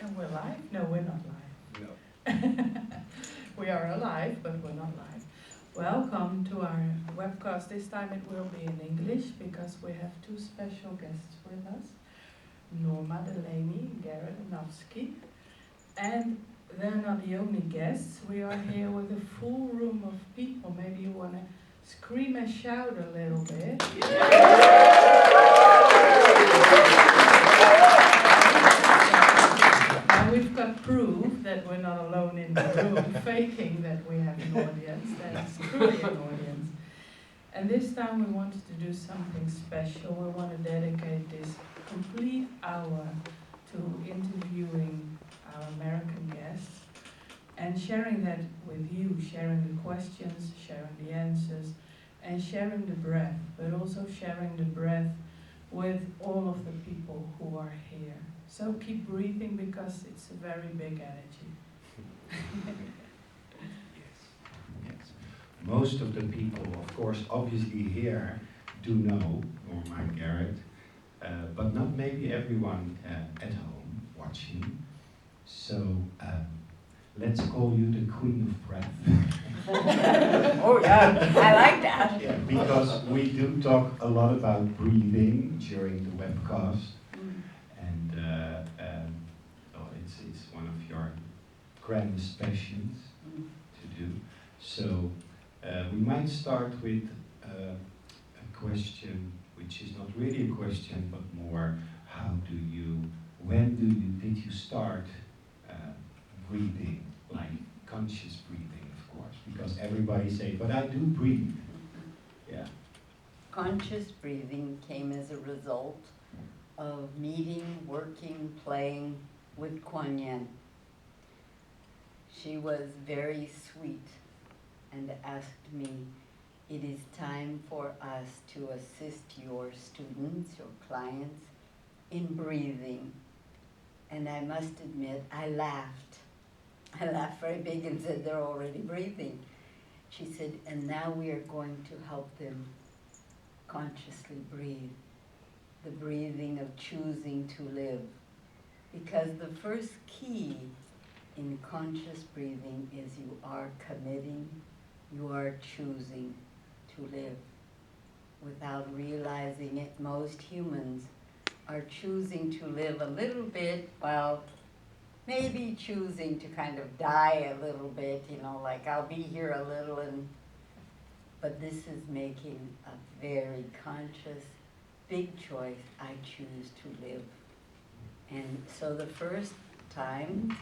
And we're live? No, we're not live. No. We are alive, but we're not live. Welcome to our webcast. This time it will be in English because we have two special guests with us. Norma Delaney Garret Annofsky. And they're not the only guests. We are here with a full room of people. Maybe you want to scream and shout a little bit. Now we've got proof that we're not alone in the room, faking that we have an audience. That's truly an audience. And this time we wanted to do something special. We want to dedicate this complete hour to interviewing our American guests and sharing that with you, sharing the questions, sharing the answers, and sharing the breath, but also sharing the breath with all of the people who are here. So keep breathing because it's a very big energy. Yes. Most of the people, of course, obviously here do know Norma Garret, but not maybe everyone at home watching. So let's call you the Queen of Breath. Oh yeah, I like that. Yeah, because we do talk a lot about breathing during the webcast, and it's one of your grandest passions to do. So we might start with a question, which is not really a question, but more, did you start breathing, like conscious breathing, of course, because everybody say, but I do breathe. Yeah. Conscious breathing came as a result of meeting, working, playing with Kuan Yin. She was very sweet and asked me, it is time for us to assist your students, your clients, in breathing. And I must admit, I laughed. I laughed very big and said, they're already breathing. She said, and now we are going to help them consciously breathe. The breathing of choosing to live. Because the first key in conscious breathing is you are committing, you are choosing to live. Without realizing it, most humans are choosing to live a little bit while maybe choosing to kind of die a little bit, like I'll be here a little, but this is making a very conscious, big choice. I choose to live. And so the first time,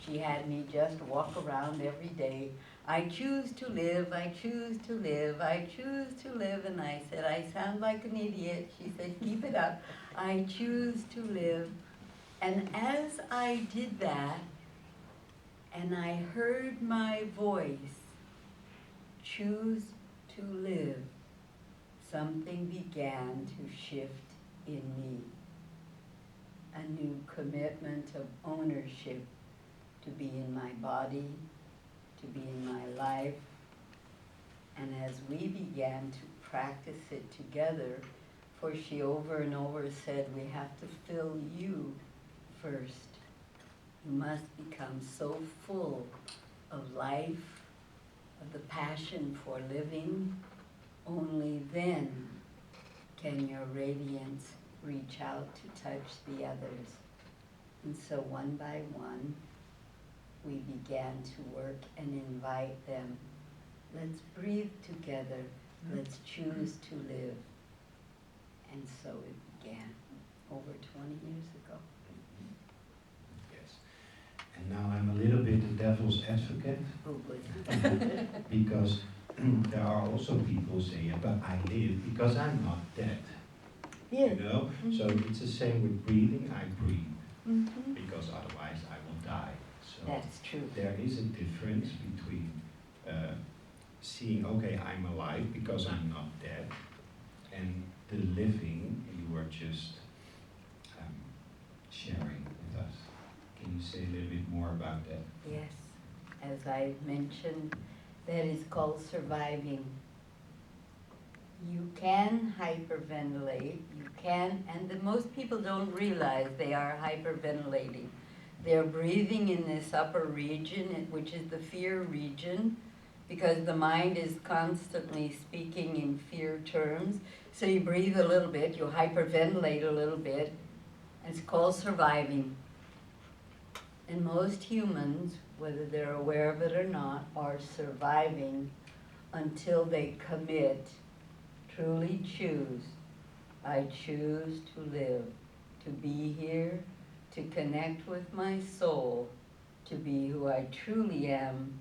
she had me just walk around every day. I choose to live, I choose to live, I choose to live. And I said, I sound like an idiot. She said, keep it up. I choose to live. And as I did that, and I heard my voice, choose to live, something began to shift in me. A new commitment of ownership to be in my body, to be in my life. And as we began to practice it together, for she over and over said, we have to fill you first. You must become so full of life, of the passion for living. Only then can your radiance reach out to touch the others. And so one by one, we began to work and invite them. Let's breathe together. Let's choose to live. And so it began over 20 years ago. Yes. And now I'm a little bit the devil's advocate. Because there are also people who say, yeah, but I live because I'm not dead. Yeah. You know? So it's the same with breathing. I breathe because otherwise I will die. So that's true. There is a difference between seeing, okay, I'm alive because I'm not dead, and the living you are just sharing with us. Can you say a little bit more about that? Yes. As I mentioned, that is called surviving. You can hyperventilate, you can, and most people don't realize they are hyperventilating. They're breathing in this upper region, which is the fear region, because the mind is constantly speaking in fear terms. So you breathe a little bit, you hyperventilate a little bit, and it's called surviving. And most humans, whether they're aware of it or not, are surviving until they commit, truly choose. I choose to live, to be here, to connect with my soul, to be who I truly am,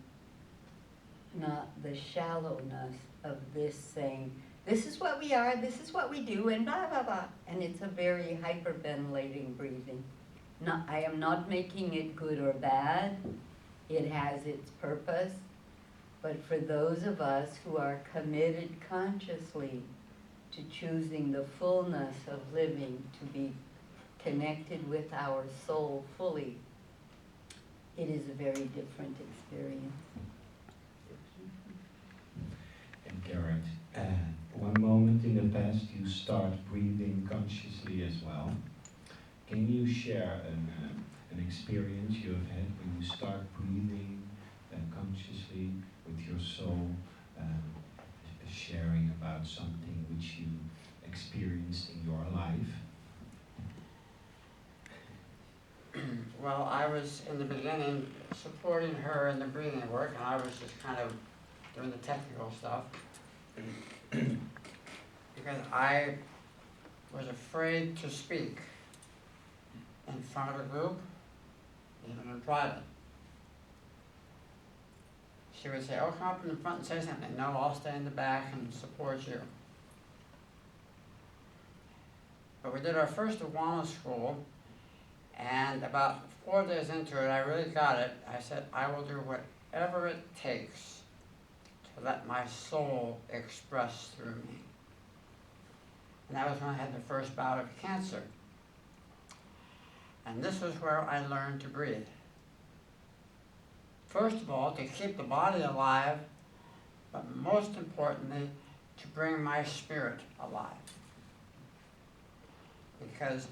not the shallowness of this saying, this is what we are, this is what we do, and blah, blah, blah. And it's a very hyperventilating breathing. I am not making it good or bad. It has its purpose. But for those of us who are committed consciously to choosing the fullness of living, to be connected with our soul fully, it is a very different experience. And Garret, one moment in the past you start breathing consciously as well. Can you share an experience you have had when you start breathing consciously with your soul, sharing about something which you experienced in your life? Well, I was in the beginning supporting her in the breathing work, and I was just kind of doing the technical stuff because I was afraid to speak in front of a group, even in private. She would say, oh, come up in the front and say something. No, I'll stay in the back and support you. But we did our first Awana school, and about 4 days into it, I really got it. I said, I will do whatever it takes to let my soul express through me. And that was when I had the first bout of cancer. And this was where I learned to breathe. First of all, to keep the body alive, but most importantly, to bring my spirit alive. Because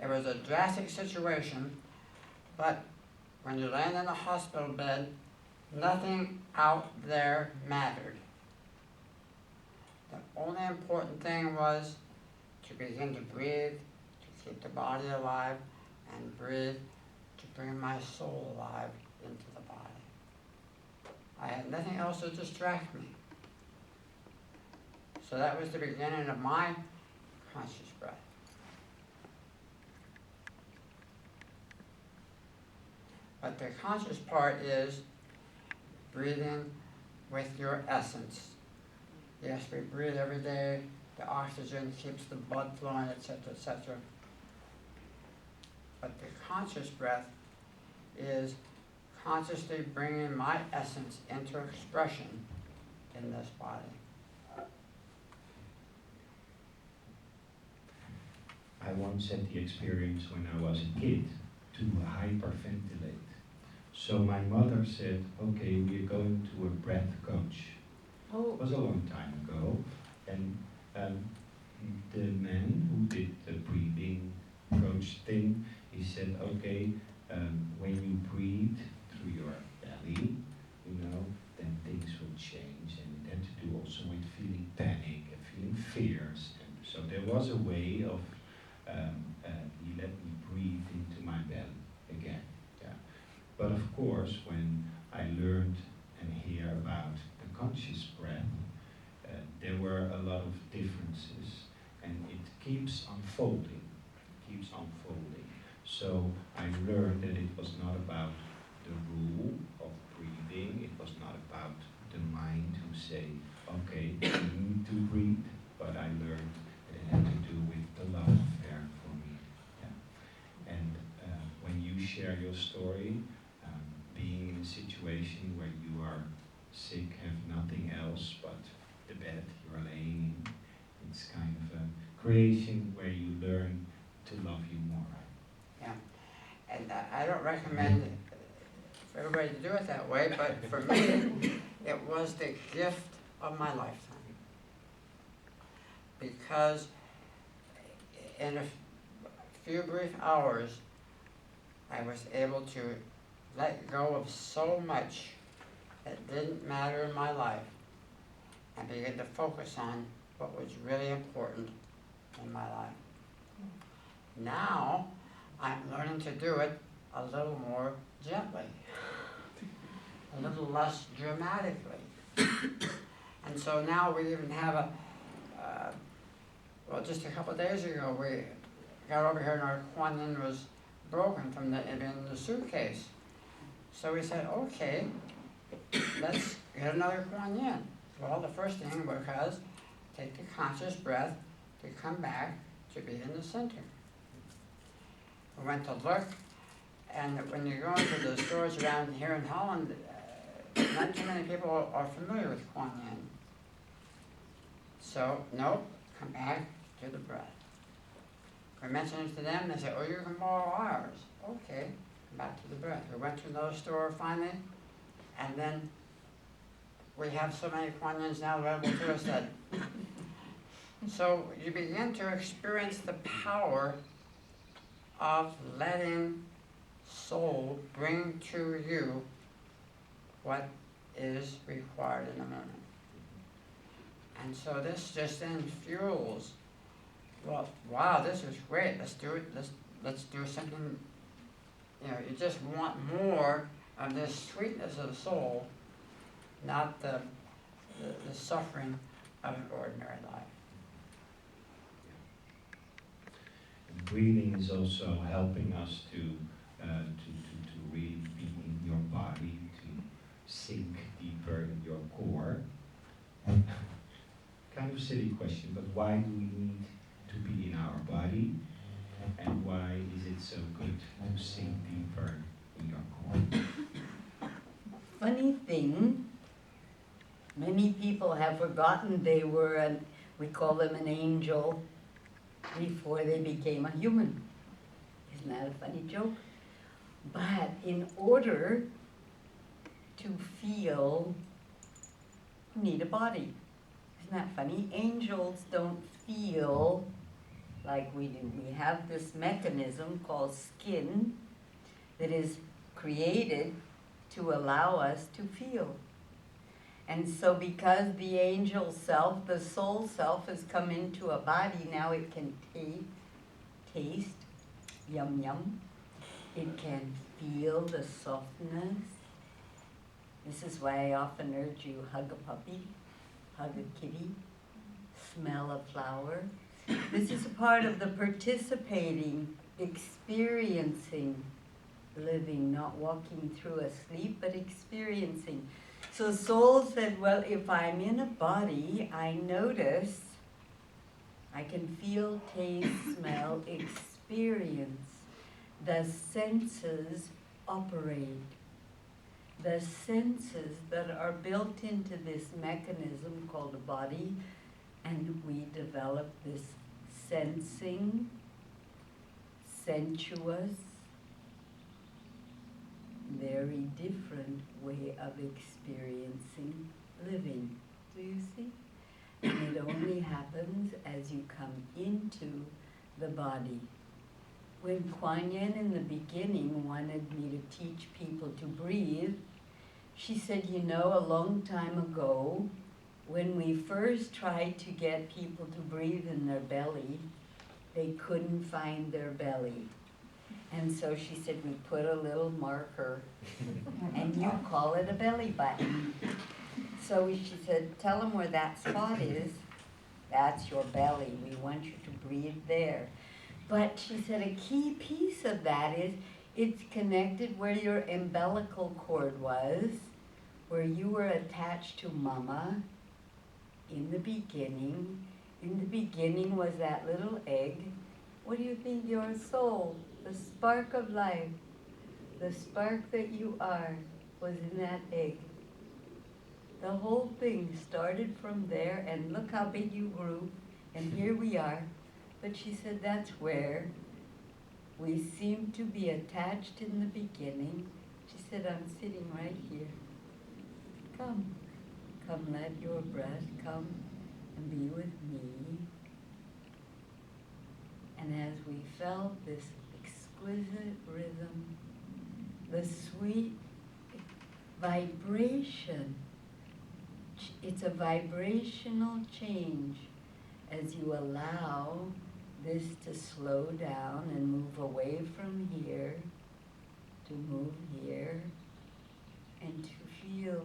it was a drastic situation, but when you're laying in a hospital bed, nothing out there mattered. The only important thing was to begin to breathe, to keep the body alive, and breathe to bring my soul alive into the body. I had nothing else to distract me. So that was the beginning of my conscious breath. But the conscious part is breathing with your essence. Yes, we breathe every day. The oxygen keeps the blood flowing, etc., etc. But the conscious breath is consciously bringing my essence into expression in this body. I once had the experience when I was a kid to hyperventilate. So my mother said, okay, we're going to a breath coach. Oh. It was a long time ago. And the man who did the breathing coach thing, he said, okay, when you breathe through your belly, then things will change. And it had to do also with feeling panic and feeling fears. And so there was a way of, he let me breathe into my belly again. Yeah. But of course, when I learned and hear about the conscious breath, there were a lot of differences, and it keeps unfolding, So I learned that it was not about the rule of breathing, it was not about the mind who say, okay, you need to breathe, but I learned that it had to do with the love affair for me. Yeah. And when you share your story, being in a situation where you are sick, have nothing else but the bed you're laying in, it's kind of a creation where you learn to love you more. Yeah, and I don't recommend for everybody to do it that way, but for me, it was the gift of my lifetime. Because in a few brief hours, I was able to let go of so much that didn't matter in my life and begin to focus on what was really important in my life. Now, I'm learning to do it a little more gently, a little less dramatically. And so now we even have well, just a couple of days ago, we got over here and our Kuan Yin was broken from in the suitcase. So we said, okay, let's get another Kuan Yin. Well, the first thing was take the conscious breath to come back to be in the center. We went to look, and when you go into the stores around here in Holland, not too many people are familiar with Kuan Yin. So, nope, come back to the breath. We mentioned it to them, they said, oh, you can borrow ours. Okay, come back to the breath. We went to another store finally, and then we have so many Kuan Yins now available to us that so you begin to experience the power of letting soul bring to you what is required in the moment. And so this just then fuels, well, wow, this is great, let's do it, let's do something, you know, you just want more of this sweetness of the soul, not the suffering of an ordinary life. And breathing is also helping us to really be in your body, to sink deeper in your core. Kind of silly question, but why do we need to be in our body? And why is it so good to sink deeper in your core? Funny thing, many people have forgotten they were, we call them an angel, before they became a human. Isn't that a funny joke? But in order to feel, you need a body. Isn't that funny? Angels don't feel like we do. We have this mechanism called skin that is created to allow us to feel. And so because the angel self, the soul self, has come into a body, now it can taste, yum yum. It can feel the softness. This is why I often urge you, hug a puppy, hug a kitty, smell a flower. This is a part of the participating, experiencing living, not walking through asleep, but experiencing. So soul said, well, if I'm in a body, I notice, I can feel, taste, smell, experience. The senses operate. The senses that are built into this mechanism called a body, and we develop this sensing, sensuous, very different way of experiencing living. Do you see? And it only happens as you come into the body. When Kuan Yin in the beginning wanted me to teach people to breathe, she said, you know, a long time ago, when we first tried to get people to breathe in their belly, they couldn't find their belly. And so she said, we put a little marker, and you call it a belly button. So she said, tell them where that spot is. That's your belly. We want you to breathe there. But she said a key piece of that is it's connected where your umbilical cord was, where you were attached to Mama in the beginning. In the beginning was that little egg. What do you think your soul, the spark of life, the spark that you are, was in that egg? The whole thing started from there, and look how big you grew, and here we are. But she said that's where we seem to be attached in the beginning. She said, I'm sitting right here. Come, let your breath come and be with me. And as we felt this exquisite rhythm, the sweet vibration. It's a vibrational change as you allow this to slow down and move away from here, to move here, and to feel.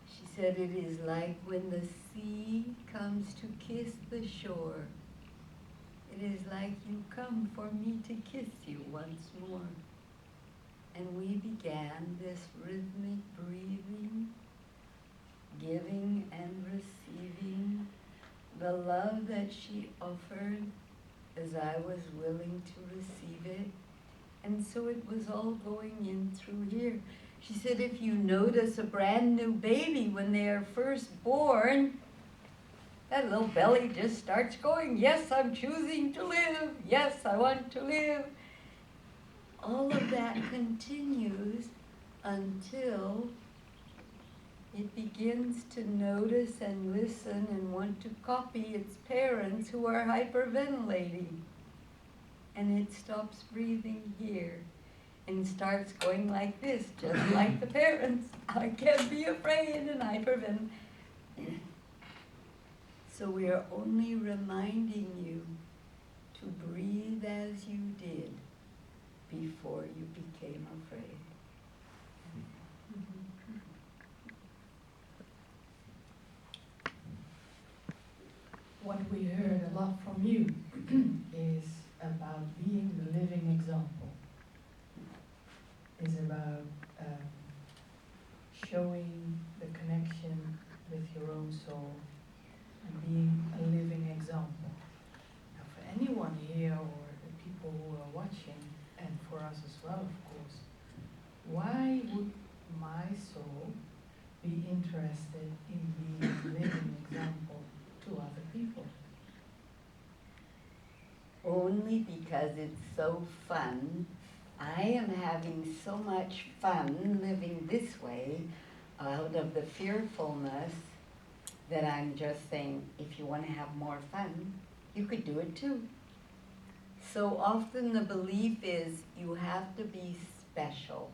She said it is like when the sea comes to kiss the shore. It is like you come for me to kiss you once more. And we began this rhythmic breathing, giving and receiving the love that she offered as I was willing to receive it. And so it was all going in through here. She said, if you notice a brand new baby when they are first born, that little belly just starts going, yes, I'm choosing to live. Yes, I want to live. All of that continues until it begins to notice and listen and want to copy its parents who are hyperventilating. And it stops breathing here and starts going like this, just like the parents. I can't be afraid and hyperventilate. So we are only reminding you to breathe as you did before you became afraid. What we heard a lot from you is about being the living example. Is about showing the connection with your own soul and being a living example. Now for anyone here or the people who are watching, and for us as well of course, why would my soul be interested in being a living example to other people? Only because it's so fun. I am having so much fun living this way out of the fearfulness that I'm just saying, if you want to have more fun, you could do it too. So often the belief is you have to be special.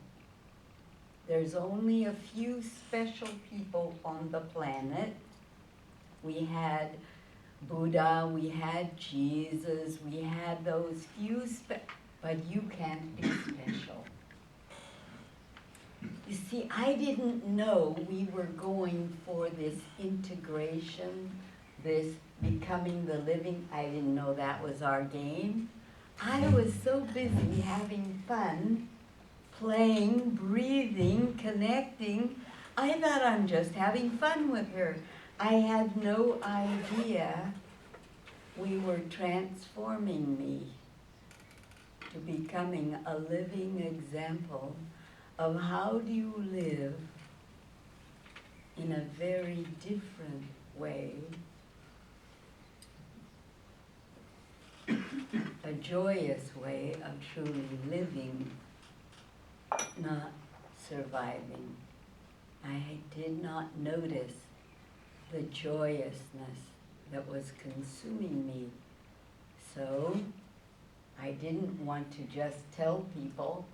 There's only a few special people on the planet. We had Buddha, we had Jesus, we had those few but you can't be special. You see, I didn't know we were going for this integration, this becoming the living. I didn't know that was our game. I was so busy having fun, playing, breathing, connecting. I thought I'm just having fun with her. I had no idea we were transforming me to becoming a living example of how do you live in a very different way, a joyous way of truly living, not surviving. I did not notice the joyousness that was consuming me. So I didn't want to just tell people,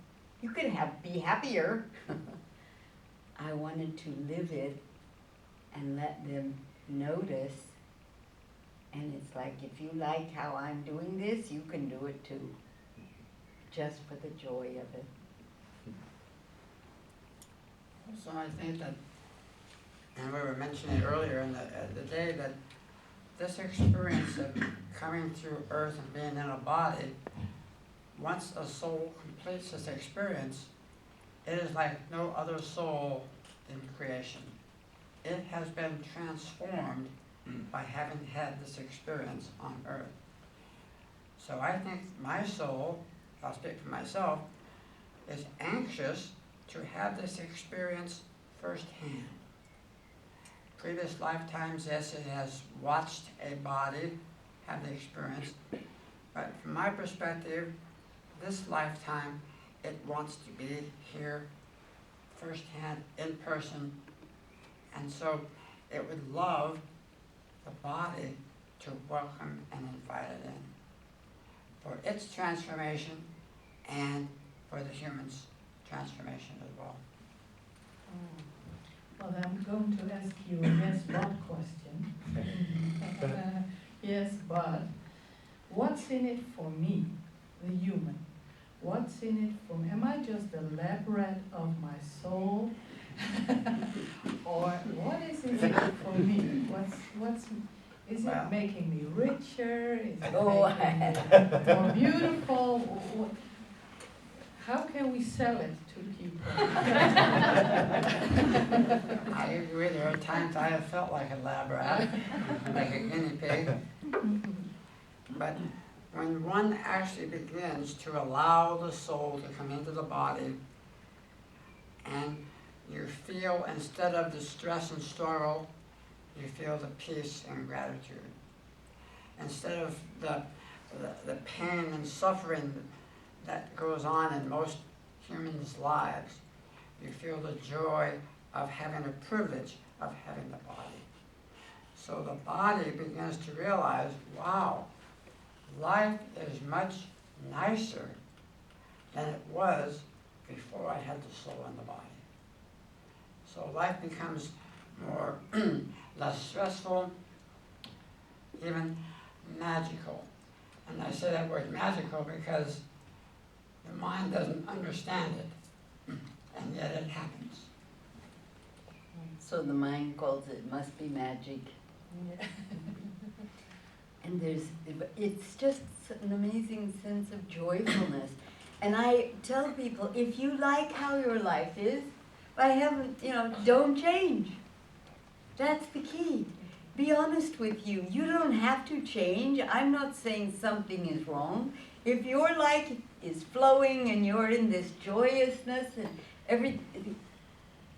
you could be happier. I wanted to live it and let them notice. And it's like, if you like how I'm doing this, you can do it too. Just for the joy of it. So I think that, and we were mentioning earlier in the day, that this experience of coming through earth and being in a body, once a soul completes this experience, it is like no other soul in creation. It has been transformed by having had this experience on earth. So I think my soul, I'll speak for myself, is anxious to have this experience firsthand. Previous lifetimes, yes, it has watched a body have the experience, but from my perspective, this lifetime, it wants to be here firsthand, in person, and so it would love the body to welcome and invite it in for its transformation and for the human's transformation as well. Well, I'm going to ask you a yes but question. Yes, but what's in it for me, the human? What's in it for me? Am I just the lab rat of my soul? Or what is in it for me? Is it Well, making me richer? Is it Oh. making me more beautiful? How can we sell it to people? I agree, there are times I have felt like a lab rat, like a guinea pig. But when one actually begins to allow the soul to come into the body, and you feel, instead of the stress and struggle, you feel the peace and gratitude. Instead of the pain and suffering that goes on in most humans' lives, you feel the joy of having the privilege of having the body. So the body begins to realize, wow, life is much nicer than it was before I had the soul in the body. So life becomes more, less stressful, even magical. And I say that word magical because the mind doesn't understand it, and yet it happens. So the mind calls it must be magic. Yeah. And it's just an amazing sense of joyfulness. And I tell people, if you like how your life is, by heaven, don't change. That's the key. Be honest with you. You don't have to change. I'm not saying something is wrong. If your life is flowing and you're in this joyousness and everything,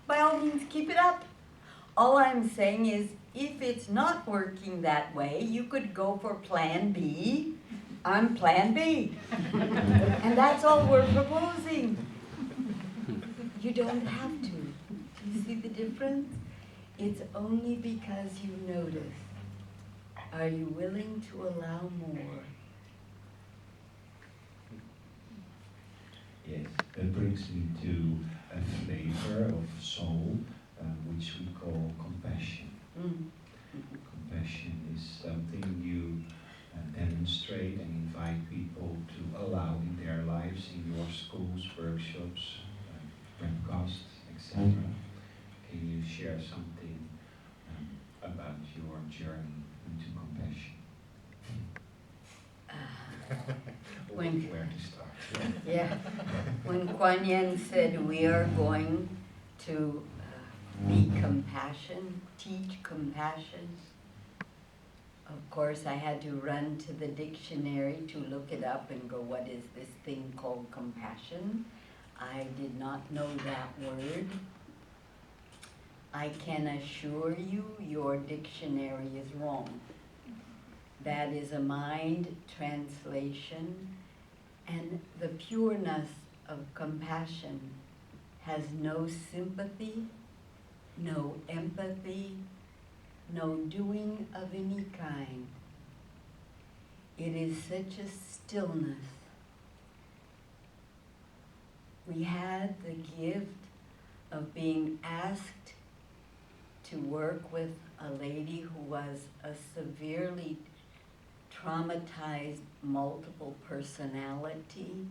by all means, keep it up. All I'm saying is, if it's not working that way, you could go for plan B. I'm plan B. And that's all we're proposing. You don't have to. Do you see the difference? It's only because you notice. Are you willing to allow more? Yes, that brings me to a flavor of soul, which we call compassion. Compassion is something you demonstrate and invite people to allow in their lives, in your schools, workshops, webcasts, etc. Can you share something about your journey into compassion? Where to start? Yeah. When Kuan Yin said we are going to be compassion, teach compassion, of course I had to run to the dictionary to look it up and go, what is this thing called compassion? I did not know that word. I can assure you your dictionary is wrong. That is a mind translation, and the pureness of compassion has no sympathy, no empathy, no doing of any kind. It is such a stillness. We had the gift of being asked to work with a lady who was a severely traumatized multiple personality.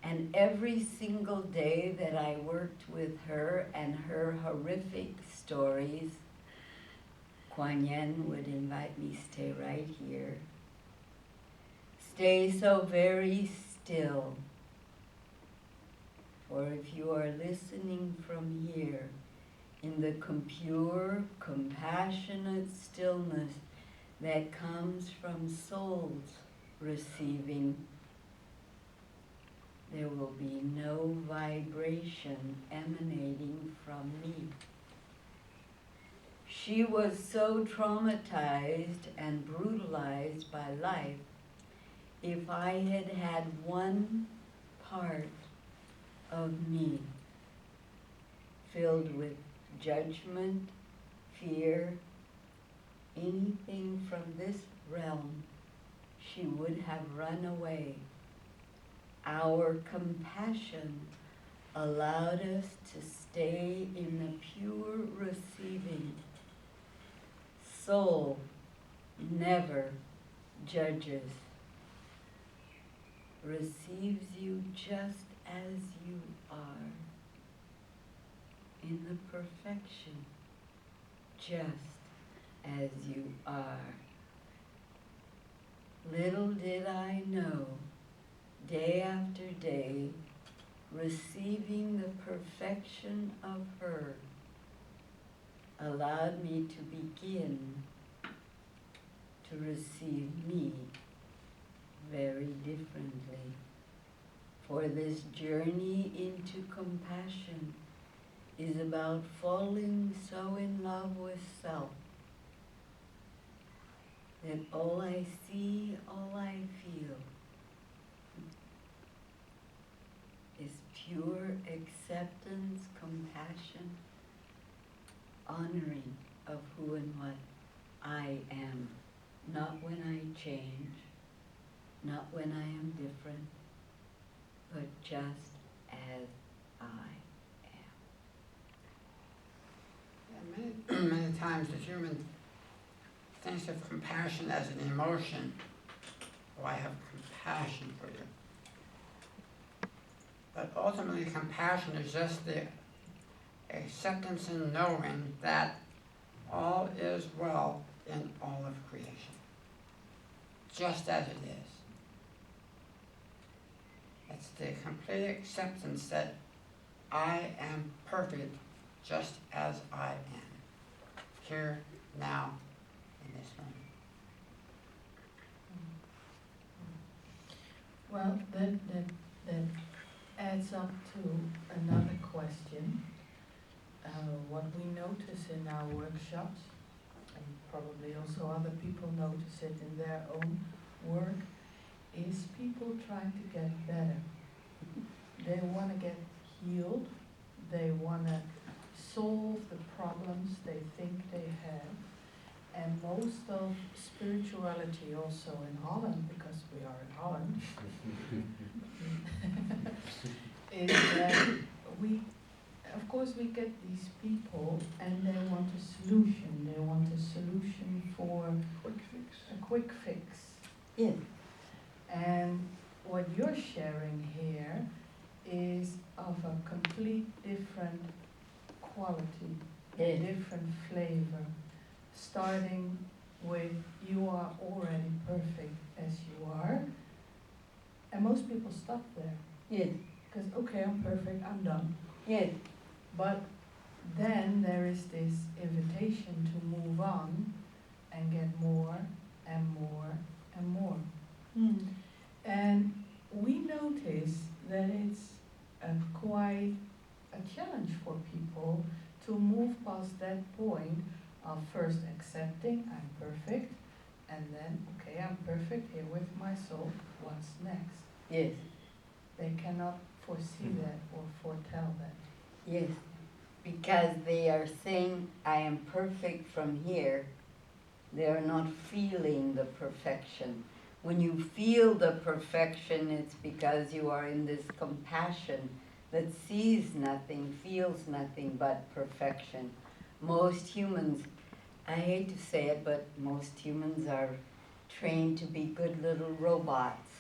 And every single day that I worked with her and her horrific stories, Kuan Yin would invite me, stay right here. Stay so very still. For if you are listening from here, in the pure, compassionate stillness that comes from souls receiving, there will be no vibration emanating from me. She was so traumatized and brutalized by life. If I had had one part of me filled with judgment, fear, anything from this realm, she would have run away. our compassion allowed us to stay in the pure receiving. Soul never judges, receives you just as you are, in the perfection, just as you are. Little did I know, day after day, receiving the perfection of her allowed me to begin to receive me very differently. For this journey into compassion is about falling so in love with self that all I see, all I feel is pure acceptance, compassion, honoring of who and what I am. Not when I change, not when I am different, but just as I am. And many times the human thinks of compassion as an emotion. Oh, I have compassion for you. But ultimately, compassion is just the acceptance and knowing that all is well in all of creation, just as it is. It's the complete acceptance that I am perfect just as I am, here, now, in this moment. Well, that adds up to another question. What we notice in our workshops, and probably also other people notice it in their own work, is people trying to get better. They want to get healed. They want to solve the problems they think they have. And most of spirituality also in Holland, because we are in Holland, is that of course we get these people and they want a solution. They want a solution for a quick fix. Yes. And what you're sharing here is of a complete different quality, a different flavor, starting with you are already perfect as you are, and most people stop there. Yes. Because, okay, I'm perfect, I'm done. Yes. But then there is this invitation to move on and get more and more and more. And we notice that it's quite a challenge for people to move past that point of first accepting I'm perfect, and then, okay, I'm perfect here with my soul, what's next? Yes. They cannot foresee that or foretell that. Yes. Because they are saying I am perfect from here, they are not feeling the perfection. When you feel the perfection, it's because you are in this compassion that sees nothing, feels nothing but perfection. Most humans, I hate to say it, but most humans are trained to be good little robots.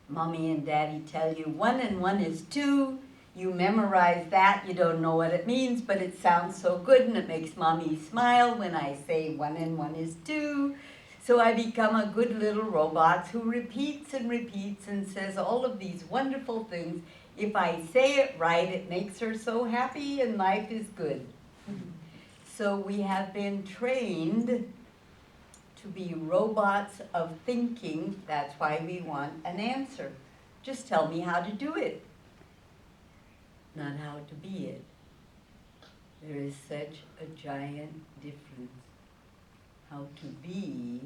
Mommy and daddy tell you 1 and 1 is 2. You memorize that, you don't know what it means, but it sounds so good and it makes mommy smile when I say 1 and 1 is 2. So I become a good little robot who repeats and repeats and says all of these wonderful things. If I say it right, it makes her so happy and life is good. So we have been trained to be robots of thinking. That's why we want an answer. Just tell me how to do it, not how to be it. There is such a giant difference. How to be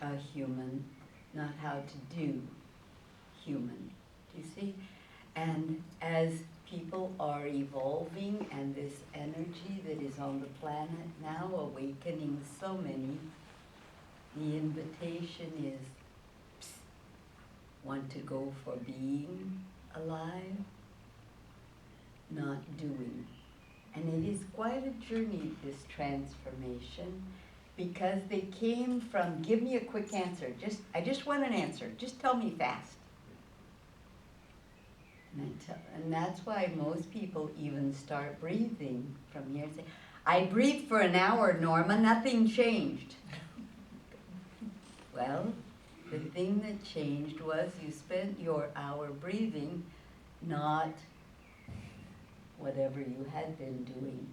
a human, not how to do human. Do you see? And as people are evolving and this energy that is on the planet now awakening so many, the invitation is, want to go for being, alive, not doing. And it is quite a journey, this transformation, because they came from, give me a quick answer, I just want an answer, just tell me fast. And that's why most people even start breathing from here and say, I breathed for an hour, Norma, nothing changed. Well, the thing that changed was you spent your hour breathing, not whatever you had been doing.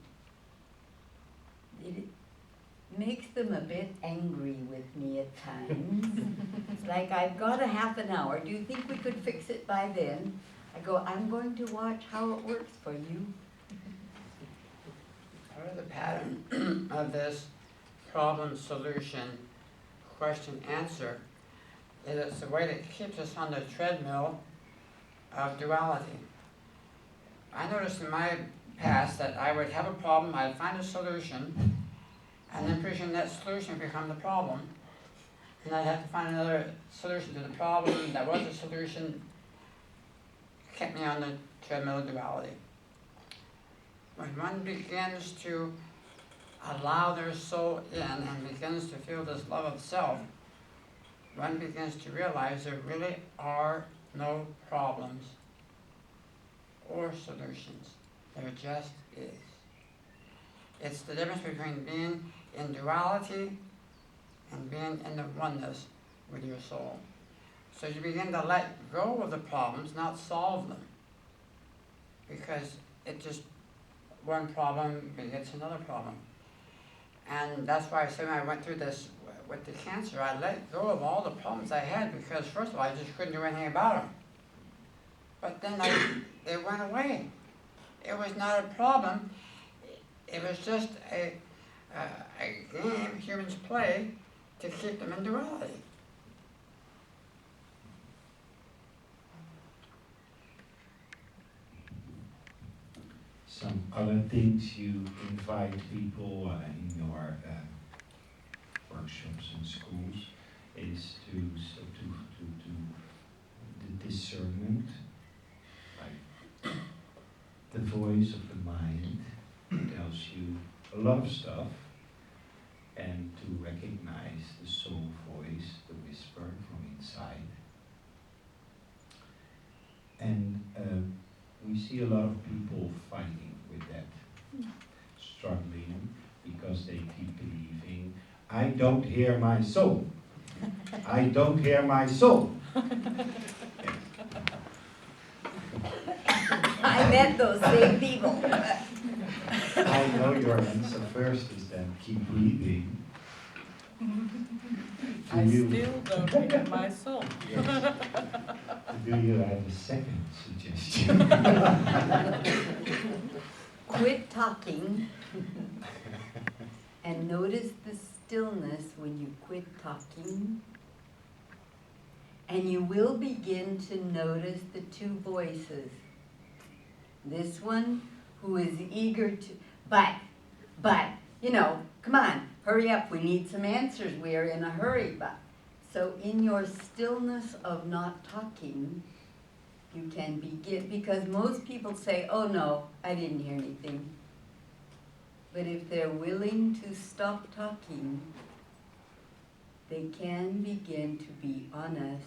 It makes them a bit angry with me at times. It's like, I've got a half an hour. Do you think we could fix it by then? I go, I'm going to watch how it works for you. Part of the pattern of this problem solution question answer is it's the way that keeps us on the treadmill of duality. I noticed in my past that I would have a problem, I'd find a solution, and then pretty soon that solution would become the problem. And I'd have to find another solution to the problem that was a solution, kept me on the treadmill of duality. When one begins to allow their soul in and begins to feel this love of self, one begins to realize there really are no problems or solutions. There just is. It's the difference between being in duality and being in the oneness with your soul. So you begin to let go of the problems, not solve them. Because it just, one problem begets another problem. And that's why I say when I went through this with the cancer, I let go of all the problems I had because first of all, I just couldn't do anything about them. But then they went away. It was not a problem. It was just a game humans play to keep them in duality. Some other things you invite people in your workshops and schools is to the discernment, like the voice of the mind tells you a lot of stuff, and to recognize the soul voice, the whisper from inside. And we see a lot of people fighting with that, struggling because they keep believing, I don't hear my soul. I don't hear my soul. I met those same people. I know your answer first is then keep breathing. I still don't hear my soul. Yes. Do you have a second suggestion? Quit talking and notice the stillness when you quit talking, and you will begin to notice the two voices. This one who is eager to, but, you know, come on, hurry up, we need some answers, we are in a hurry. But so in your stillness of not talking, you can begin, because most people say, oh no, I didn't hear anything. But if they're willing to stop talking, they can begin to be honest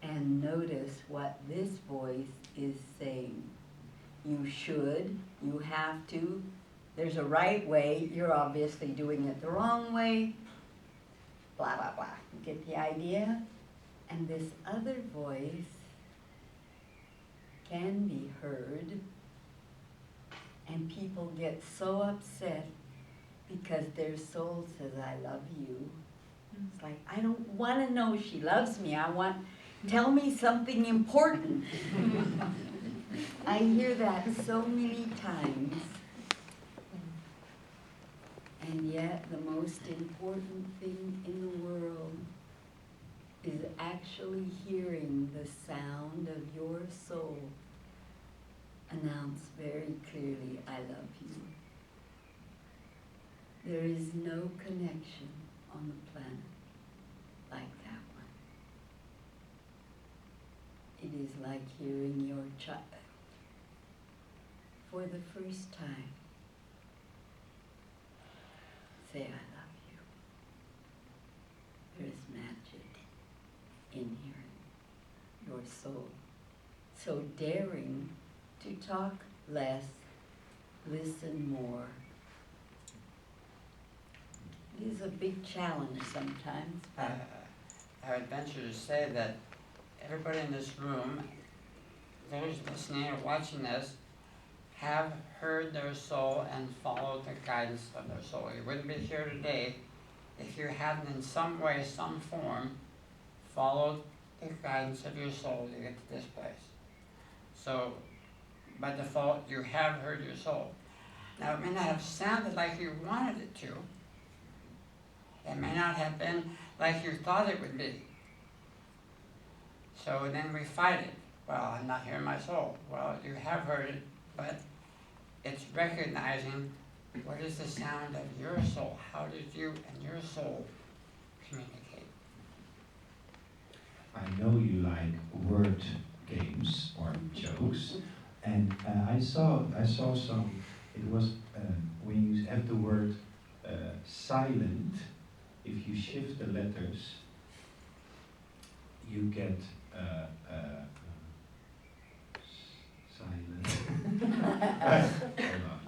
and notice what this voice is saying. You should, you have to, there's a right way, you're obviously doing it the wrong way, blah, blah, blah. You get the idea? And this other voice can be heard, and people get so upset because their soul says, I love you. It's like, I don't want to know she loves me. Tell me something important. I hear that so many times. And yet the most important thing in the world is actually hearing the sound of your soul announce very clearly, I love you. There is no connection on the planet like that one. It is like hearing your child for the first time say, I love you. There's magic in hearing your soul. So daring to talk less, listen more. It is a big challenge sometimes. I would venture to say that everybody in this room, those listening or watching this, have heard their soul and followed the guidance of their soul. You wouldn't be here today if you hadn't in some way, some form, followed the guidance of your soul to get to this place. So, by default, you have heard your soul. Now, it may not have sounded like you wanted it to. It may not have been like you thought it would be. So then we fight it. Well, I'm not hearing my soul. Well, you have heard it, but it's recognizing what is the sound of your soul. How did you and your soul communicate? I know you like word games or jokes, and I saw some. It was when you have the word silent. If you shift the letters, you get silent. Hold on.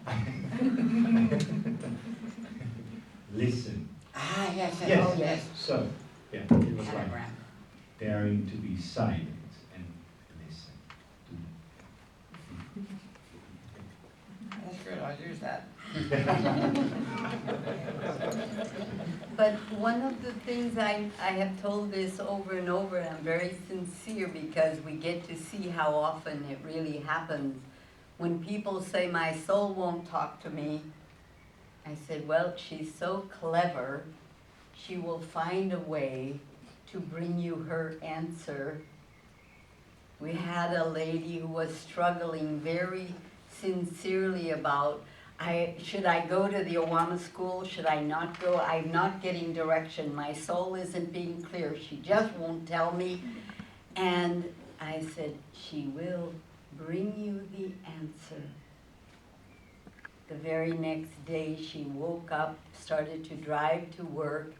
Listen. Ah, yes, yes, Yes. oh, yes. So, yeah, it was like Anagram. daring to be silent and listen. That's good, I'll use that. But one of the things I have told this over and over, and I'm very sincere because we get to see how often it really happens. When people say, my soul won't talk to me, I said, well, she's so clever, she will find a way to bring you her answer. We had a lady who was struggling very sincerely about, should I go to the Owama school? Should I not go? I'm not getting direction. My soul isn't being clear. She just won't tell me. And I said, she will bring you the answer. The very next day, she woke up, started to drive to work,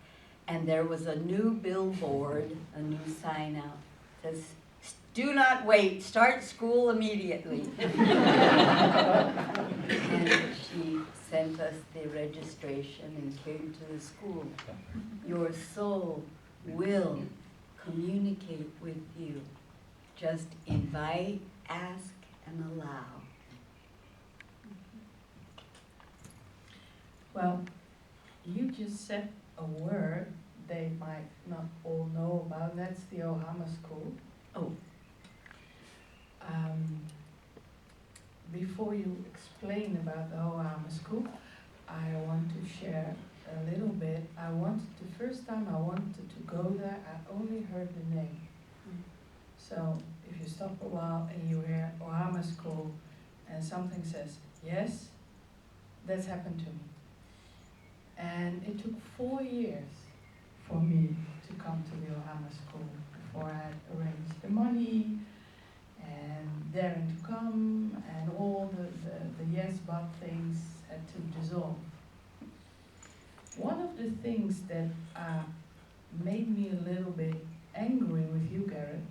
and there was a new billboard, a new sign out. It says, do not wait, start school immediately. And she sent us the registration and came to the school. Your soul will communicate with you. Just invite, ask, and allow. Well, you just said a word they might not all know about. That's the Owama school. Oh. Before you explain about the Owama school, I want to share a little bit. The first time I wanted to go there, I only heard the name. So if you stop a while and you hear Owama school and something says, yes, that's happened to me. And it took 4 years for me to come to the Owama school before I had arranged the money and daring to come, and all the yes but things had to dissolve. One of the things that made me a little bit angry with you, Garret,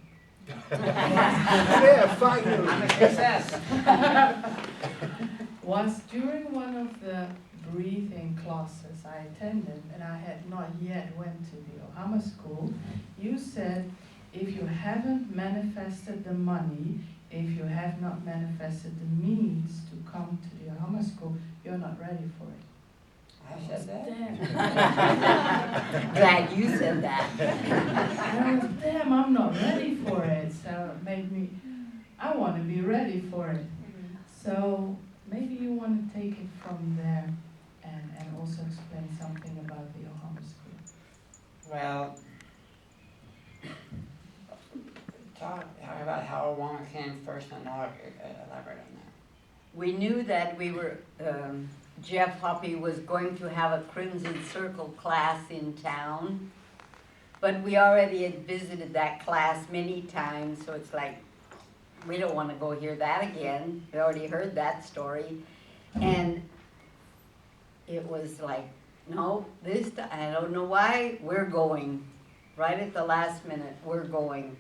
Yeah, finally. I'm a success. was during one of the breathing classes I attended, and I had not yet went to the Owama school, you said, if you haven't manifested the money, if you have not manifested the means to come to the Owama school, you're not ready for it. I said that? Damn. Glad you said that. I was, damn, I'm not ready for it. So it made me, I want to be ready for it. So maybe you want to take it from there and also explain something about the Owama school. Well, talk about how Owama came first and elaborate on that. We knew that we were, Jeff Hoppy was going to have a Crimson Circle class in town, but we already had visited that class many times, so it's like, we don't want to go hear that again. We already heard that story. And it was like, no, I don't know why, we're going. Right at the last minute, we're going.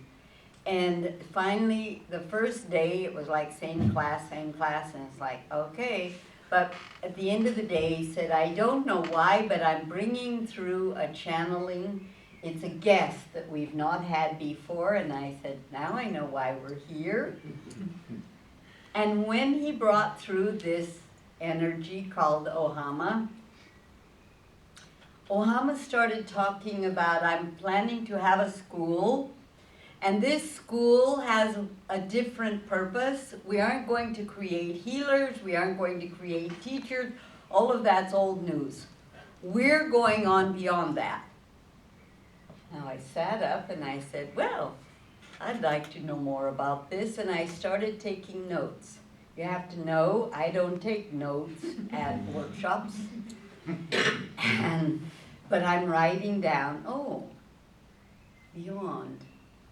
And finally, the first day, it was like same class, and it's like, okay. But at the end of the day, he said, I don't know why, but I'm bringing through a channeling. It's a guest that we've not had before. And I said, now I know why we're here. And when he brought through this energy called Ohama, Ohama started talking about, I'm planning to have a school, and this school has a different purpose. We aren't going to create healers, we aren't going to create teachers, all of that's old news. We're going on beyond that. Now I sat up and I said, well, I'd like to know more about this, and I started taking notes. You have to know, I don't take notes at workshops. But I'm writing down, beyond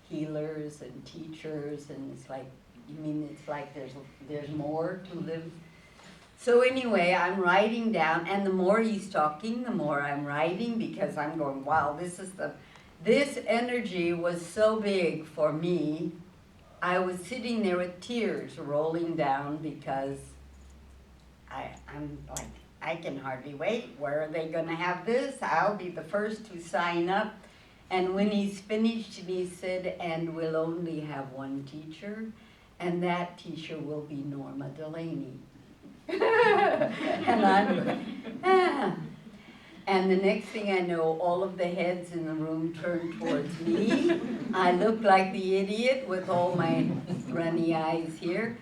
healers and teachers, and it's like, you mean it's like there's more to live? So anyway, I'm writing down, and the more he's talking, the more I'm writing, because I'm going, wow, this energy was so big for me. I was sitting there with tears rolling down, because I'm like, I can hardly wait. Where are they going to have this? I'll be the first to sign up. And when he's finished, he said, and we'll only have one teacher, and that teacher will be Norma Delaney. And I'm going, ah. And the next thing I know, all of the heads in the room turned towards me. I looked like the idiot with all my runny eyes here.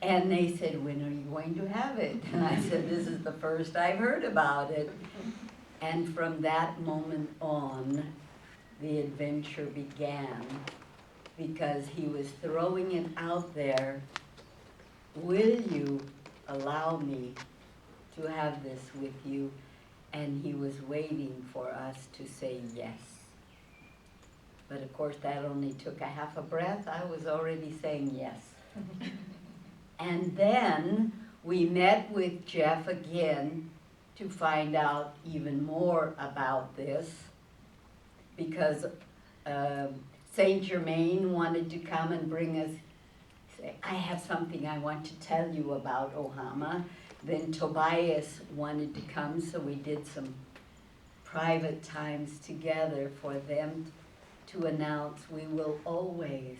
And they said, when are you going to have it? And I said, this is the first I've heard about it. And from that moment on, the adventure began, because he was throwing it out there. Will you allow me to have this with you? And he was waiting for us to say yes. But of course, that only took a half a breath. I was already saying yes. And then we met with Jeff again to find out even more about this, because Saint Germain wanted to come and bring us, say, I have something I want to tell you about Ohama. Then Tobias wanted to come, so we did some private times together for them to announce we will always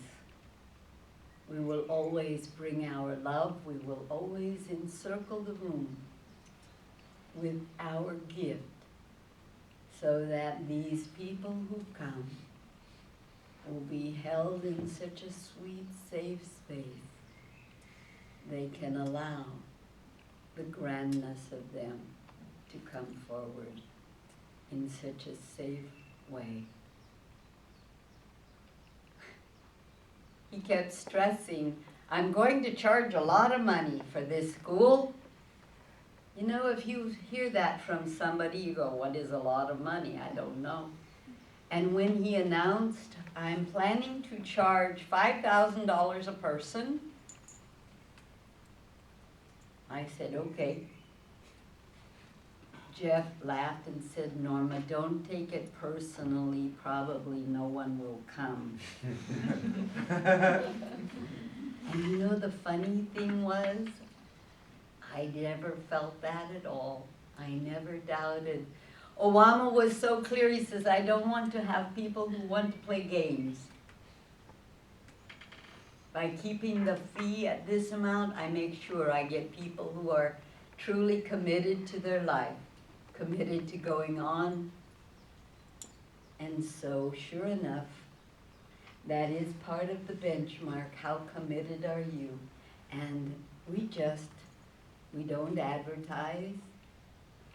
bring our love, we will always encircle the room with our gift, so that these people who come will be held in such a sweet, safe space. They can allow the grandness of them to come forward in such a safe way. He kept stressing, I'm going to charge a lot of money for this school. You know, if you hear that from somebody, you go, what is a lot of money? I don't know. And when he announced, I'm planning to charge $5,000 a person, I said, okay. Jeff laughed and said, Norma, don't take it personally, probably no one will come. And you know, the funny thing was, I never felt that at all. I never doubted. Obama was so clear, he says, I don't want to have people who want to play games. By keeping the fee at this amount, I make sure I get people who are truly committed to their life, committed to going on. And so, sure enough, that is part of the benchmark. How committed are you? And we don't advertise.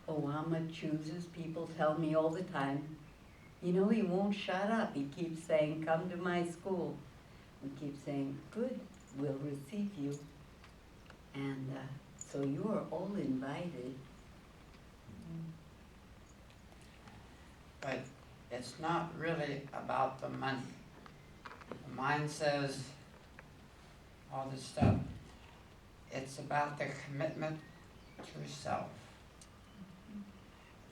Obama chooses. People tell me all the time, you know, he won't shut up. He keeps saying, come to my school. We keep saying, good, we'll receive you. And so you are all invited. But it's not really about the money. Mine says, all this stuff. It's about the commitment to self.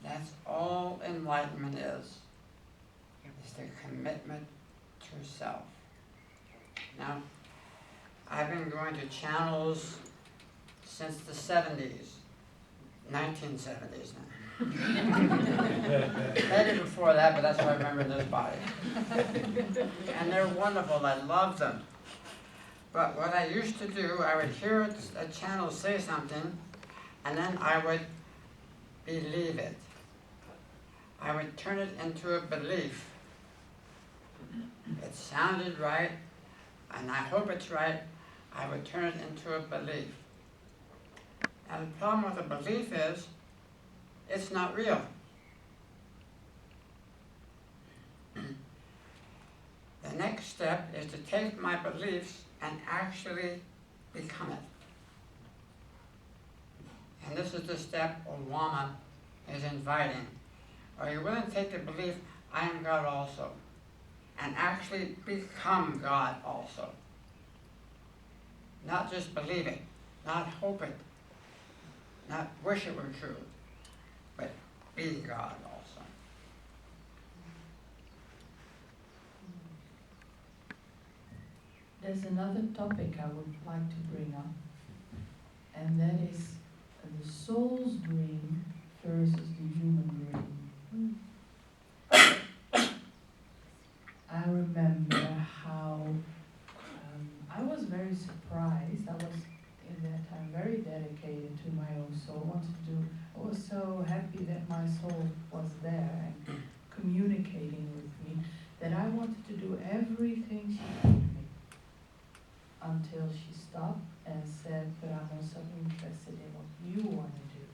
That's all enlightenment is the commitment to self. Now, I've been going to channels since the 70s, 1970s now. Maybe before that, but that's what I remember in this body. And they're wonderful, I love them. But what I used to do, I would hear a channel say something, and then I would believe it. I would turn it into a belief. It sounded right, and I hope it's right. I would turn it into a belief. And the problem with a belief is, it's not real. The next step is to take my beliefs and actually become it. And this is the step Olwama is inviting. Are you willing to take the belief, I am God also, and actually become God also? Not just believe it, not hope it, not wish it were true, but be God also. There's another topic I would like to bring up, and that is the soul's dream versus the human dream. I remember how I was very surprised. I was in that time very dedicated to my own soul. I was so happy that my soul was there and communicating with me that I wanted to do everything she told me. Until she stopped and said, but I'm also interested in what you want to do.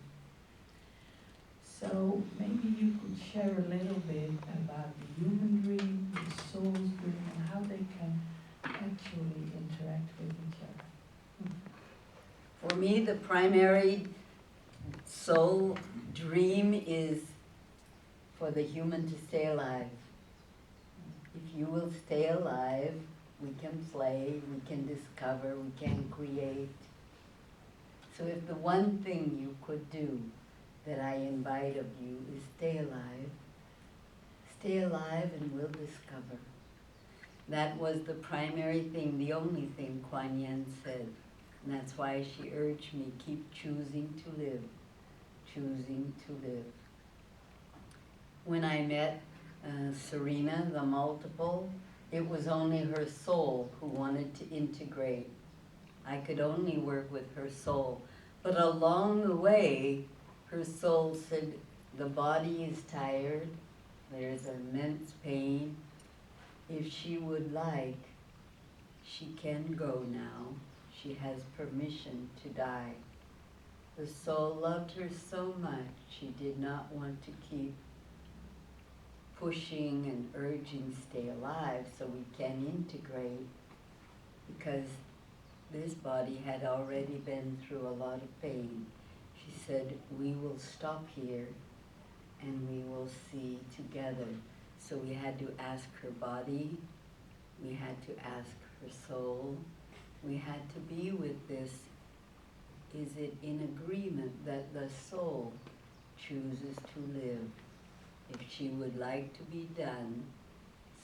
So maybe you could share a little bit about the human dream, the soul's dream, and how they can actually interact with each other. For me, the primary soul dream is for the human to stay alive. If you will stay alive, we can play, we can discover, we can create. So if the one thing you could do that I invite of you is stay alive and we'll discover. That was the primary thing, the only thing Kuan Yin said. And that's why she urged me, keep choosing to live, choosing to live. When I met Serena, the multiple, it was only her soul who wanted to integrate. I could only work with her soul. But along the way, her soul said, the body is tired, there's immense pain. If she would like, she can go now. She has permission to die. The soul loved her so much, she did not want to keep pushing and urging stay alive so we can integrate, because this body had already been through a lot of pain. She said, we will stop here and we will see together. So we had to ask her body, we had to ask her soul, we had to be with this. Is it in agreement that the soul chooses to live? If she would like to be done,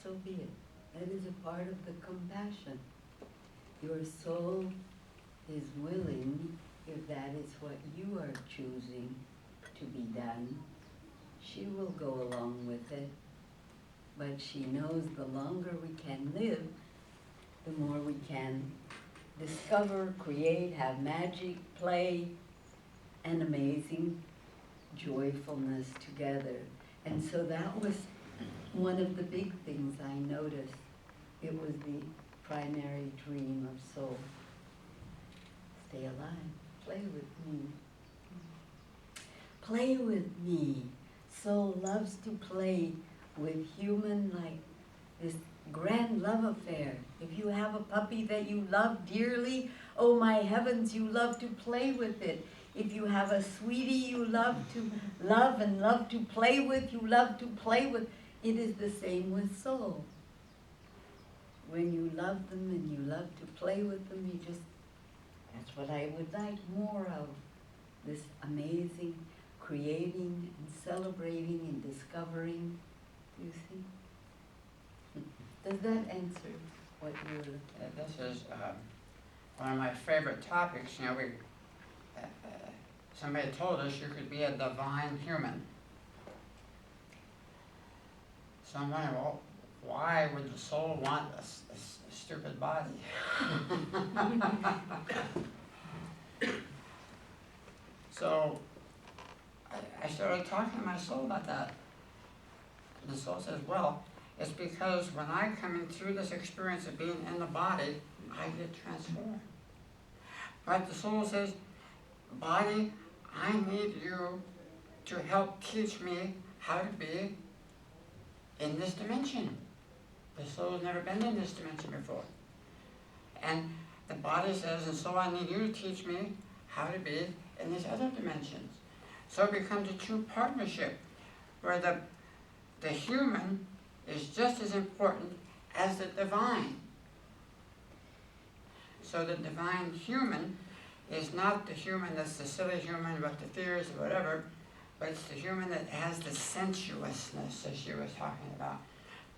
so be it. That is a part of the compassion. Your soul is willing, if that is what you are choosing to be done, she will go along with it. But she knows the longer we can live, the more we can discover, create, have magic, play, and amazing joyfulness together. And so that was one of the big things I noticed. It was the primary dream of soul. Stay alive. Play with me. Play with me. Soul loves to play with human, like this grand love affair. If you have a puppy that you love dearly, oh my heavens, you love to play with it. If you have a sweetie you love to love and love to play with, you love to play with. It is the same with soul. when you love them and you love to play with them, that's what I would like more of. This amazing creating and celebrating and discovering. Do you see? Does that answer what you're looking at? This is one of my favorite topics. You know, somebody told us you could be a divine human. So I'm wondering, well, why would the soul want a stupid body? So I started talking to my soul about that. And the soul says, well, it's because when I come in through this experience of being in the body, I get transformed. But the soul says, body, I need you to help teach me how to be in this dimension. The soul has never been in this dimension before. And the body says, and so I need you to teach me how to be in these other dimensions. So it becomes a true partnership where the human is just as important as the divine. So the divine human is not the human that's the silly human with the fears or whatever, but it's the human that has the sensuousness, as she was talking about.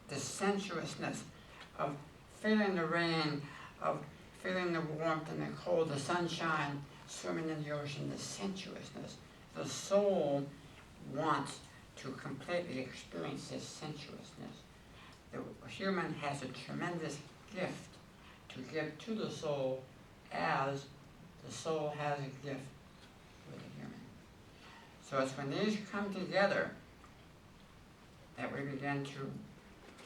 The sensuousness of feeling the rain, of feeling the warmth and the cold, the sunshine, swimming in the ocean, the sensuousness. The soul wants to completely experience this sensuousness. The human has a tremendous gift to give to the soul as the soul has a gift with the human. So it's when these come together that we begin to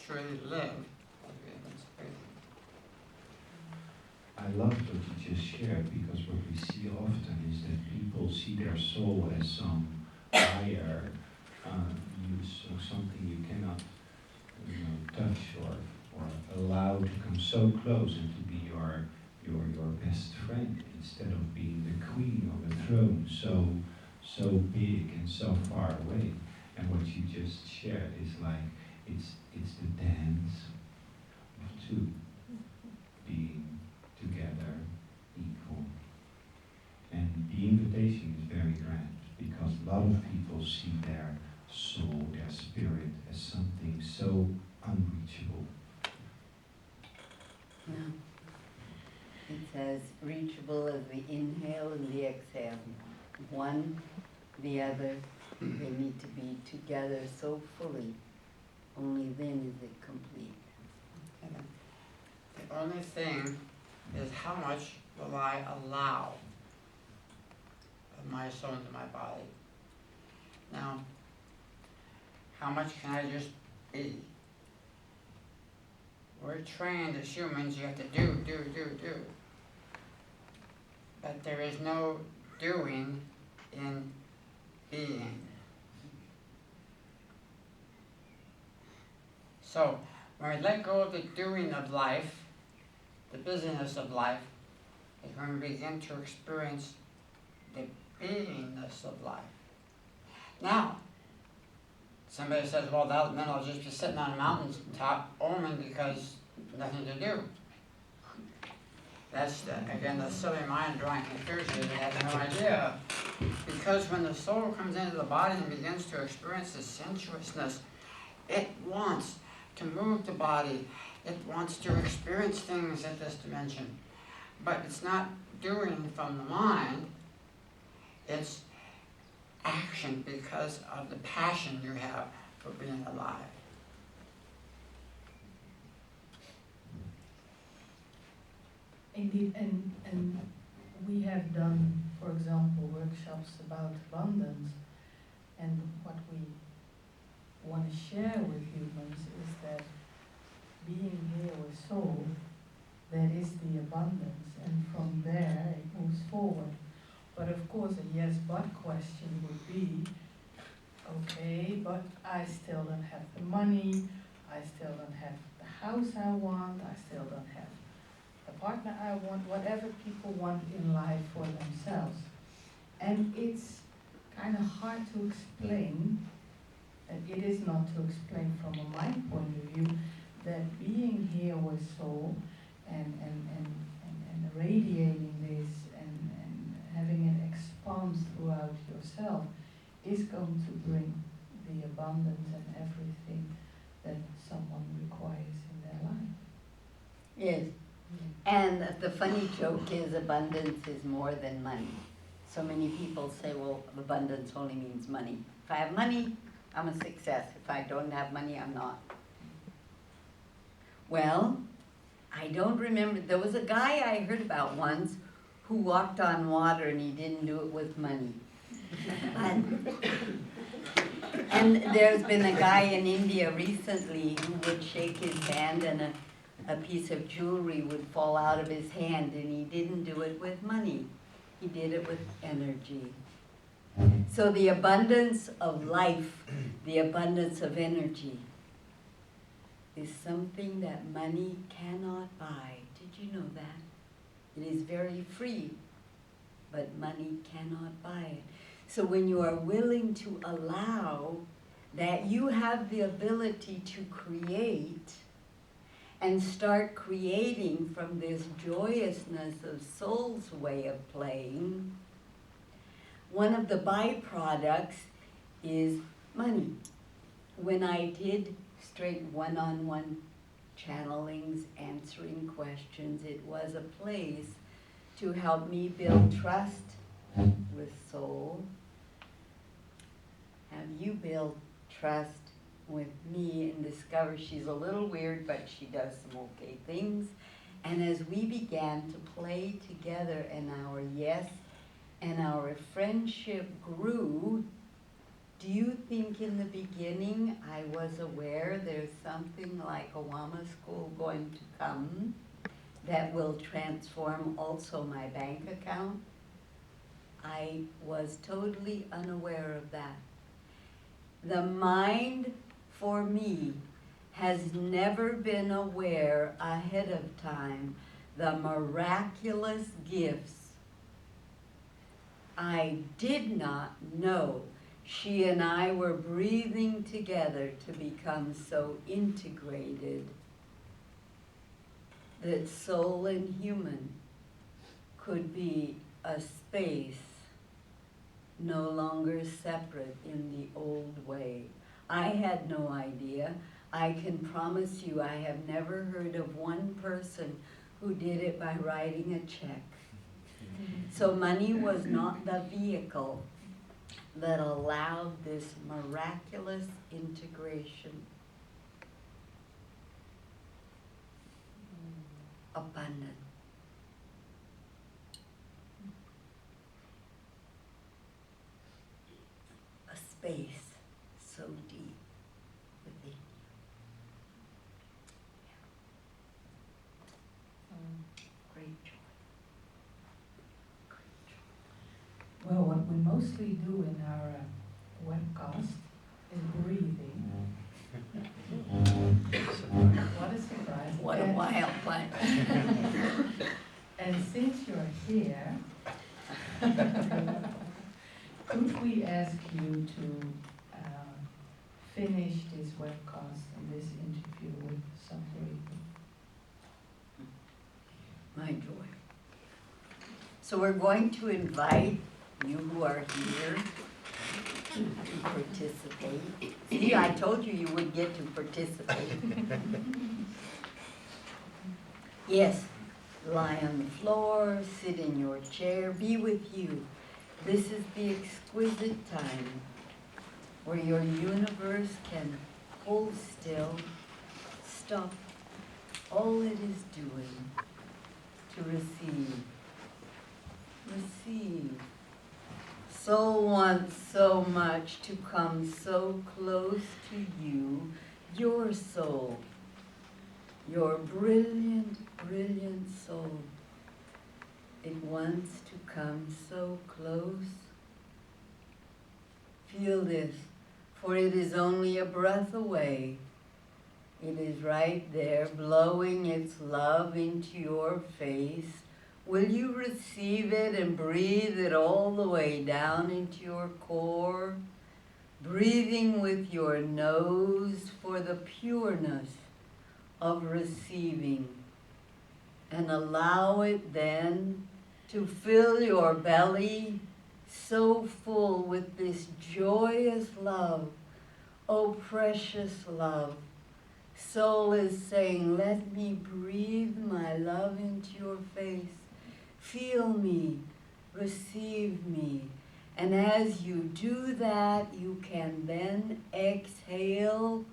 truly live as we have been supposed I love what you just shared, because what we see often is that people see their soul as some higher use, so something you cannot touch or allow to come so close and to be your best friend, instead of being the queen on the throne, so big and so far away. And what you just shared is like it's the dance of two being together, equal. And the invitation is very grand, because a lot of people see their soul, their spirit, as something so unreachable. No. It's as reachable as the inhale and the exhale. One, the other, they need to be together so fully. Only then is it complete. And the only thing is, how much will I allow of my soul into my body? Now, how much can I just be? We're trained as humans, you have to do. But there is no doing in being. So, when we let go of the doing of life, the busyness of life, is when we begin to experience the beingness of life. Now, somebody says, well, then I'll just be sitting on a mountaintop oming because nothing to do. That's, again, the silly mind drawing conclusions they have no idea. Because when the soul comes into the body and begins to experience the sensuousness, it wants to move the body. It wants to experience things at this dimension. But it's not doing from the mind. It's action because of the passion you have for being alive. Indeed, and we have done, for example, workshops about abundance, and what we want to share with humans is that being here with soul, that is the abundance, and from there it moves forward. But of course a yes but question would be, okay, but I still don't have the money, I still don't have the house I want, I still don't have the partner I want, whatever people want in life for themselves. And it's kind of hard to explain, and it is not to explain from a mind point of view, that being here with soul and radiating this and having it expand throughout yourself is going to bring the abundance and everything that someone requires in their life. Yes. And the funny joke is abundance is more than money. So many people say, well, abundance only means money. If I have money, I'm a success. If I don't have money, I'm not. Well, I don't remember. There was a guy I heard about once who walked on water and he didn't do it with money. And there's been a guy in India recently who would shake his hand and a piece of jewelry would fall out of his hand, and he didn't do it with money. He did it with energy. So the abundance of life, the abundance of energy, is something that money cannot buy. Did you know that? It is very free, but money cannot buy it. So when you are willing to allow that you have the ability to create and start creating from this joyousness of soul's way of playing, one of the byproducts is money. When I did straight one-on-one channelings, answering questions, it was a place to help me build trust with soul. Have you build trust with me and discover she's a little weird, but she does some okay things. And as we began to play together and our yes and our friendship grew, do you think in the beginning I was aware there's something like a Wama school going to come that will transform also my bank account? I was totally unaware of that. The mind, for me, has never been aware ahead of time the miraculous gifts. I did not know she and I were breathing together to become so integrated that soul and human could be a space no longer separate in the old way. I had no idea. I can promise you I have never heard of one person who did it by writing a check. So money was not the vehicle that allowed this miraculous integration. Abundant. A space so deep within you. Great joy. Great joy. Well, what we mostly do in our webcast is breathing. What a surprise. What a wild plan. And since you're here, could we ask you to finish this webcast and this interview with some breathing? My joy. So we're going to invite you who are here to participate. See, I told you you would get to participate. Yes, lie on the floor, sit in your chair, be with you. This is the exquisite time where your universe can hold still, stop all it is doing to receive. Receive. Soul wants so much to come so close to you, your soul, your brilliant, brilliant soul. It wants to come so close. Feel this, for it is only a breath away. It is right there, blowing its love into your face. Will you receive it and breathe it all the way down into your core? Breathing with your nose for the pureness of receiving. And allow it then to fill your belly so full with this joyous love. Oh, precious love. Soul is saying, let me breathe my love into your face. Feel me, receive me. And as you do that, you can then exhale.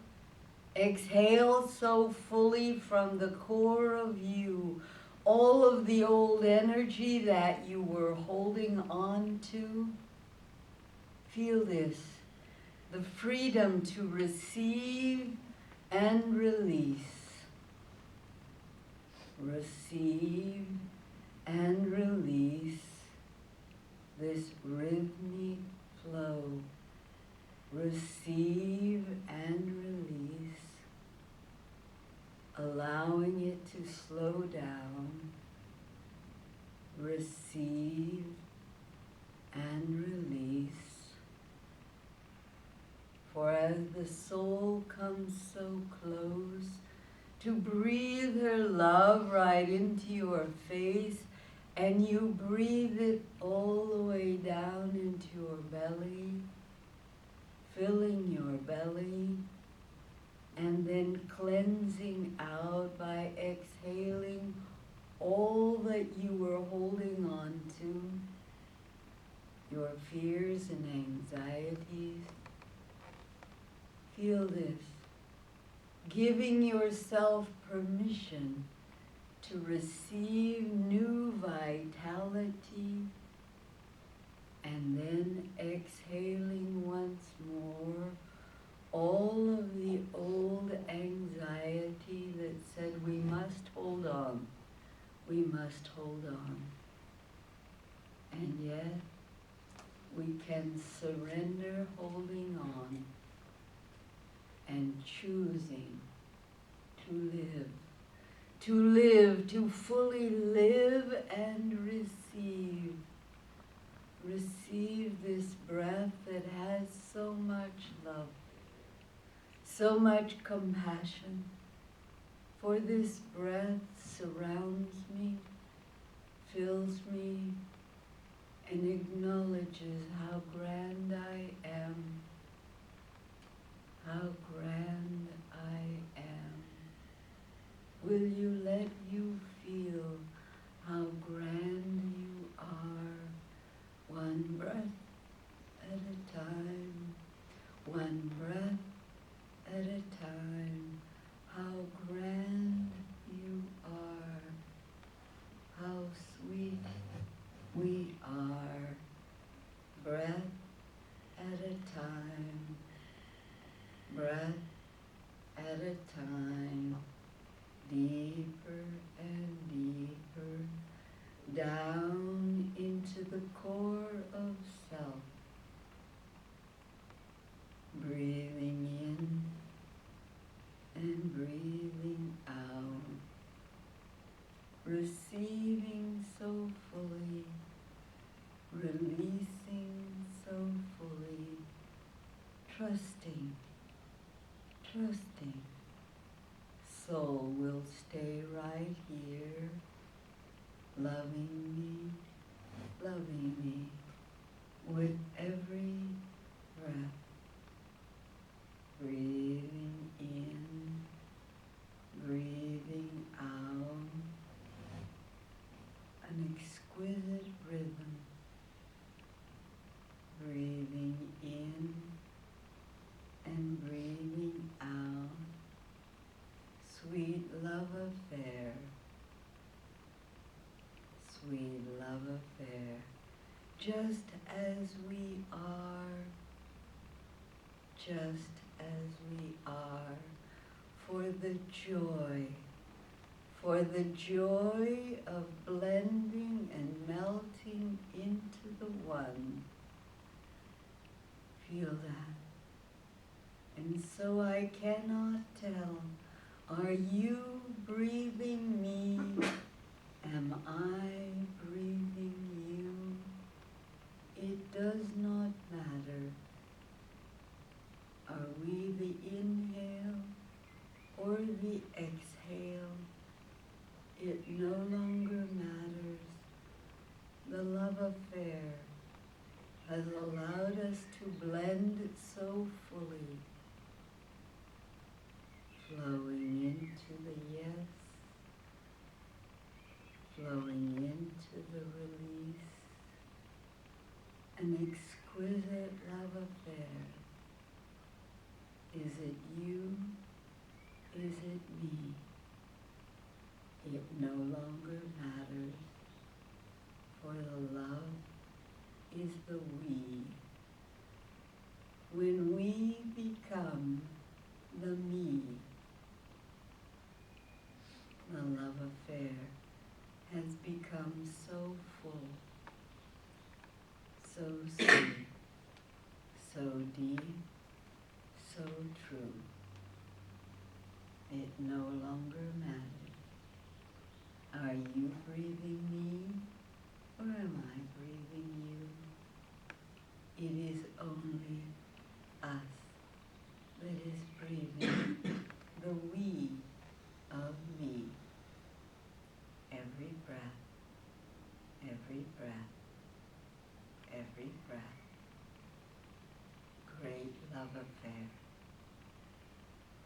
Exhale so fully from the core of you, all of the old energy that you were holding on to. Feel this, the freedom to receive and release. Receive and release this rhythmic flow. Receive and release, allowing it to slow down. Receive and release. For as the soul comes so close to breathe her love right into your face, and you breathe it all the way down into your belly, filling your belly, and then cleansing out by exhaling all that you were holding on to, your fears and anxieties. Feel this, giving yourself permission to receive new vitality, and then exhaling once more all of the old anxiety that said we must hold on, we must hold on. And yet we can surrender holding on and choosing to live, to fully live and receive. Receive this breath that has so much love, so much compassion. For this breath surrounds me, fills me, and acknowledges how grand I am, how grand I am. Will you let you feel how grand you are, one breath at a time, one breath at a time, how grand you are, how sweet we are, breath at a time, breath at a time, deeper and deeper, down into the core of self. Breathing in and breathing out, receiving so fully, releasing so fully, trusting, trusting. Soul will stay right here, loving me with every breath. Breathing in, breathing out, an exquisite rhythm. Breathing in and breathing out, sweet love affair, sweet love affair, just as we are, just as we are, for the joy of blending and melting into the one. Feel that. And so I cannot tell, are you breathing me? Am I breathing you? It does not matter. Are we the inhale or the exhale? has allowed us to blend so fully, flowing into the yes, flowing into the release, an exquisite love affair. Is it you? Is it me? It no longer matters, for the love is the we. When we become the me, the love affair has become so full, so sweet, so deep, so true. It no longer matters. Are you breathing me, or am I breathing you? It is only us that is breathing the we of me. Every breath, every breath, every breath. Great love affair.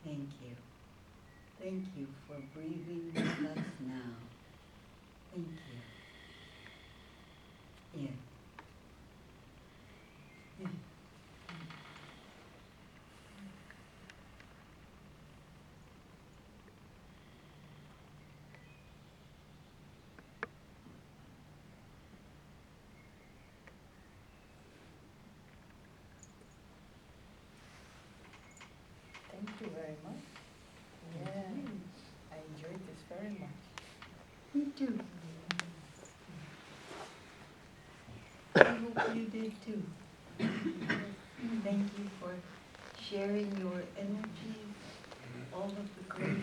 Thank you. Thank you for breathing with us now. Thank you. Yeah. Yeah. Thank you very much. Yeah, I enjoyed this very much. Me too. I hope you did too. Thank you for sharing your energies, all of the great